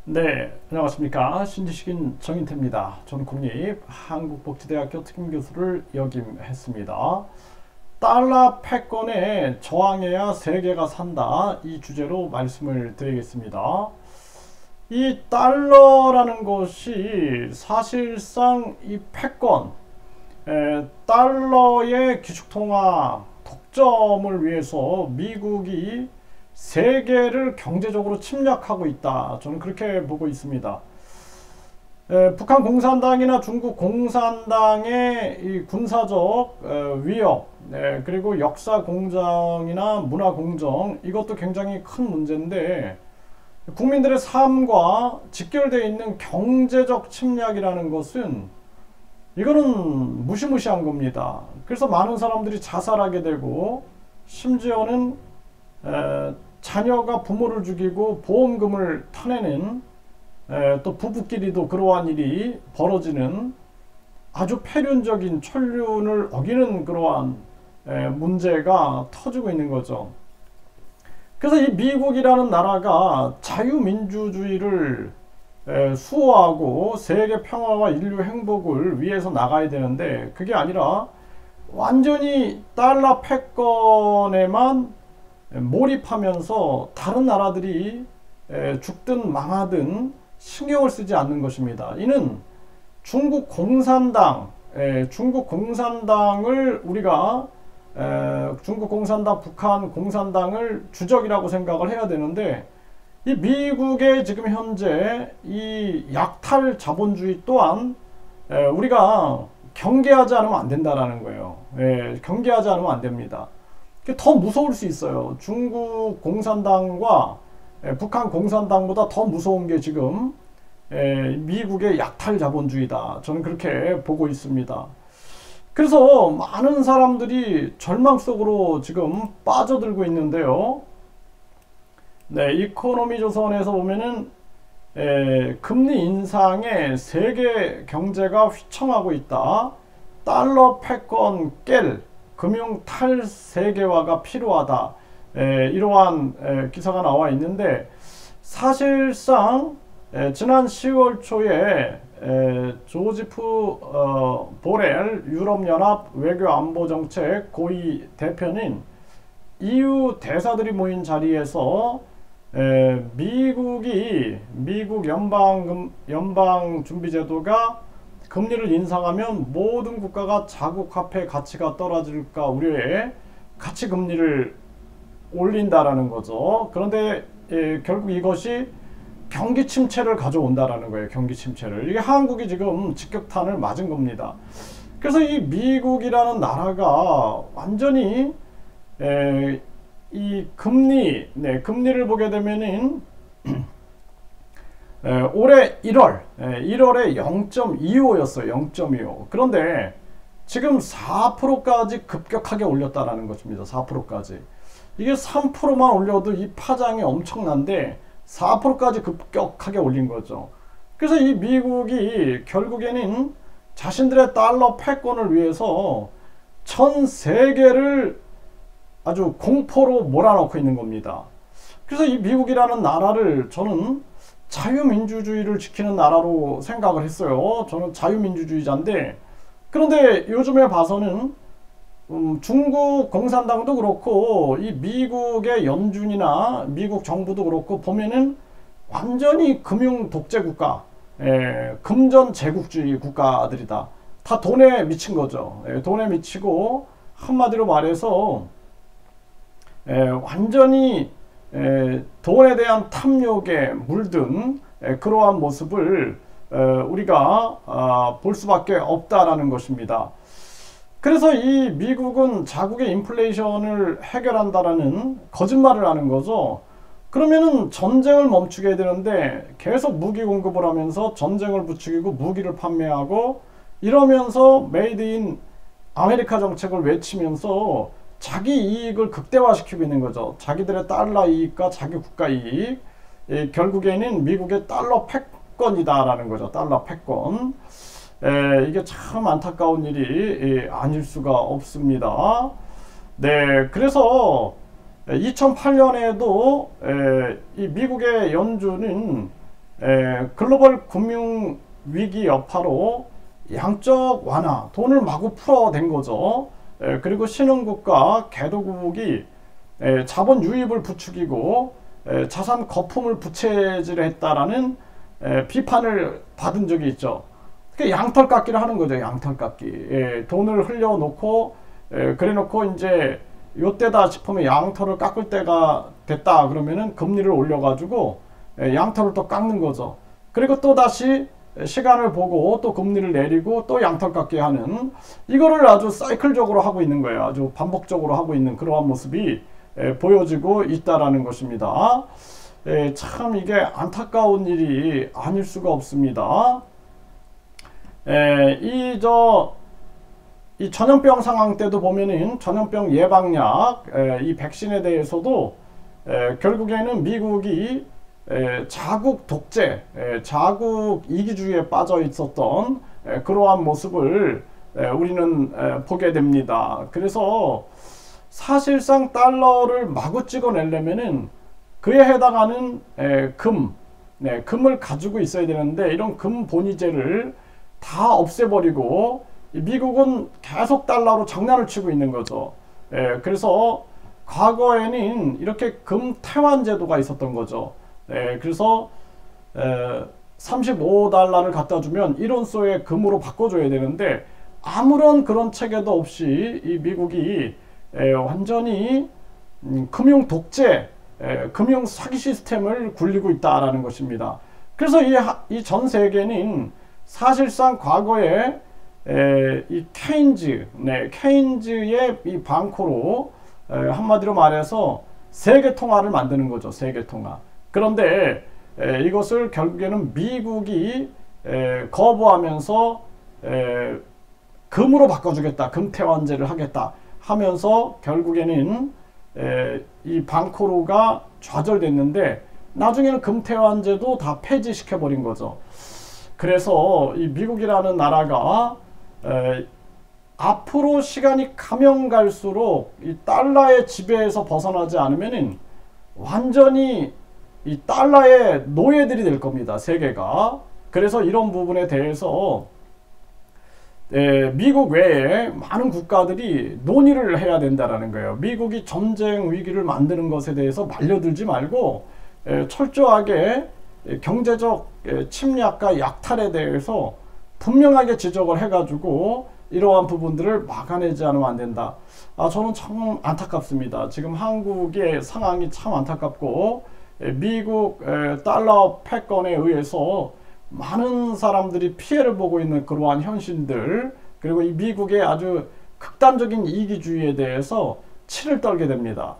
네, 안녕하십니까. 신지식인 정인태입니다. 저는 국립한국복지대학교 특임교수를 역임했습니다. 달러 패권에 저항해야 세계가 산다. 이 주제로 말씀을 드리겠습니다. 이 달러라는 것이 사실상 이 패권, 달러의 기축통화 독점을 위해서 미국이 세계를 경제적으로 침략하고 있다. 저는 그렇게 보고 있습니다. 북한 공산당이나 중국 공산당의 이 군사적 위협, 그리고 역사 공정이나 문화 공정, 이것도 굉장히 큰 문제인데, 국민들의 삶과 직결되어 있는 경제적 침략이라는 것은 이거는 무시무시한 겁니다. 그래서 많은 사람들이 자살하게 되고, 심지어는 자녀가 부모를 죽이고 보험금을 타내는, 또 부부끼리도 그러한 일이 벌어지는 아주 폐륜적인 천륜을 어기는 그러한 문제가 터지고 있는 거죠. 그래서 이 미국이라는 나라가 자유민주주의를 수호하고 세계 평화와 인류 행복을 위해서 나가야 되는데, 그게 아니라 완전히 달러 패권에만 몰입하면서 다른 나라들이 죽든 망하든 신경을 쓰지 않는 것입니다. 이는 중국 공산당을 우리가 중국 공산당, 북한 공산당을 주적이라고 생각을 해야 되는데, 이 미국의 지금 현재 이 약탈 자본주의 또한 우리가 경계하지 않으면 안 된다라는 거예요. 경계하지 않으면 안 됩니다. 더 무서울 수 있어요. 중국 공산당과 북한 공산당보다 더 무서운 게 지금 미국의 약탈 자본주의다. 저는 그렇게 보고 있습니다. 그래서 많은 사람들이 절망 속으로 지금 빠져들고 있는데요. 네, 이코노미 조선에서 보면은 금리 인상에 세계 경제가 휘청하고 있다. 달러 패권 깰 금융 탈세계화가 필요하다. 이러한 기사가 나와 있는데, 사실상 지난 10월 초에 조지프 보렐 유럽연합 외교안보정책 고위 대표는 EU 대사들이 모인 자리에서 미국 연방준비제도가 금리를 인상하면 모든 국가가 자국 화폐 가치가 떨어질까 우려해 가치 금리를 올린다라는 거죠. 그런데 결국 이것이 경기 침체를 가져온다라는 거예요. 경기 침체를. 이게 한국이 지금 직격탄을 맞은 겁니다. 그래서 이 미국이라는 나라가 완전히 이 금리를 보게 되면은 올해 1월에 0.25였어요. 0.25. 그런데 지금 4%까지 급격하게 올렸다라는 것입니다. 4%까지. 이게 3%만 올려도 이 파장이 엄청난데 4%까지 급격하게 올린 거죠. 그래서 이 미국이 결국에는 자신들의 달러 패권을 위해서 전 세계를 아주 공포로 몰아넣고 있는 겁니다. 그래서 이 미국이라는 나라를 저는 자유민주주의를 지키는 나라로 생각을 했어요. 저는 자유민주주의자인데, 그런데 요즘에 봐서는 중국 공산당도 그렇고 이 미국의 연준이나 미국 정부도 그렇고 보면은 완전히 금융 독재 국가, 금전 제국주의 국가들이다. 다 돈에 미친 거죠. 돈에 미치고 한마디로 말해서 완전히 돈에 대한 탐욕에 물든 그러한 모습을 우리가 볼 수밖에 없다라는 것입니다. 그래서 이 미국은 자국의 인플레이션을 해결한다라는 거짓말을 하는 거죠. 그러면은 전쟁을 멈추게 해야 되는데 계속 무기 공급을 하면서 전쟁을 부추기고 무기를 판매하고 이러면서 메이드 인 아메리카 정책을 외치면서 자기 이익을 극대화시키고 있는 거죠. 자기들의 달러 이익과 자기 국가 이익. 결국에는 미국의 달러 패권이다라는 거죠. 달러 패권. 이게 참 안타까운 일이 아닐 수가 없습니다. 네, 그래서 2008년에도 이 미국의 연준은 글로벌 금융 위기 여파로 양적 완화, 돈을 마구 풀어댄 거죠. 그리고 신흥국가 개도국이 자본 유입을 부추기고 자산 거품을 부채질했다라는 비판을 받은 적이 있죠. 그러니까 양털깎기를 하는 거죠. 양털깎기. 돈을 흘려놓고 그래놓고 이제 요때다 싶으면 양털을 깎을 때가 됐다 그러면은 금리를 올려가지고 양털을 또 깎는 거죠. 그리고 또 다시 시간을 보고 또 금리를 내리고 또 양털 깎게 하는, 이거를 아주 사이클적으로 하고 있는 거예요. 아주 반복적으로 하고 있는 그러한 모습이 보여지고 있다라는 것입니다. 참 이게 안타까운 일이 아닐 수가 없습니다. 이 전염병 상황 때도 보면은 전염병 예방약, 이 백신에 대해서도 결국에는 미국이 자국 독재, 자국 이기주의에 빠져 있었던 그러한 모습을 우리는 보게 됩니다. 그래서 사실상 달러를 마구 찍어내려면은 그에 해당하는 금을 가지고 있어야 되는데, 이런 금 본위제를 다 없애버리고 미국은 계속 달러로 장난을 치고 있는 거죠. 그래서 과거에는 이렇게 금 태환 제도가 있었던 거죠. 그래서 35달러를 갖다 주면 1온소의 금으로 바꿔줘야 되는데, 아무런 그런 체계도 없이 이 미국이 완전히 금융 독재, 금융 사기 시스템을 굴리고 있다라는 것입니다. 그래서 이 전 세계는 사실상 과거에 이 케인즈의 이 방코로 한마디로 말해서 세계 통화를 만드는 거죠. 세계 통화. 그런데 이것을 결국에는 미국이 거부하면서 금으로 바꿔주겠다, 금태환제를 하겠다 하면서 결국에는 이 방코로가 좌절됐는데, 나중에는 금태환제도 다 폐지시켜버린 거죠. 그래서 이 미국이라는 나라가 앞으로 시간이 가면 갈수록 이 달러의 지배에서 벗어나지 않으면은 완전히 이 달러의 노예들이 될 겁니다. 세계가. 그래서 이런 부분에 대해서 미국 외에 많은 국가들이 논의를 해야 된다는 거예요. 미국이 전쟁 위기를 만드는 것에 대해서 말려들지 말고 철저하게 경제적 침략과 약탈에 대해서 분명하게 지적을 해가지고 이러한 부분들을 막아내지 않으면 안 된다. 저는 참 안타깝습니다. 지금 한국의 상황이 참 안타깝고, 미국 달러 패권에 의해서 많은 사람들이 피해를 보고 있는 그러한 현실들, 그리고 이 미국의 아주 극단적인 이기주의에 대해서 치를 떨게 됩니다.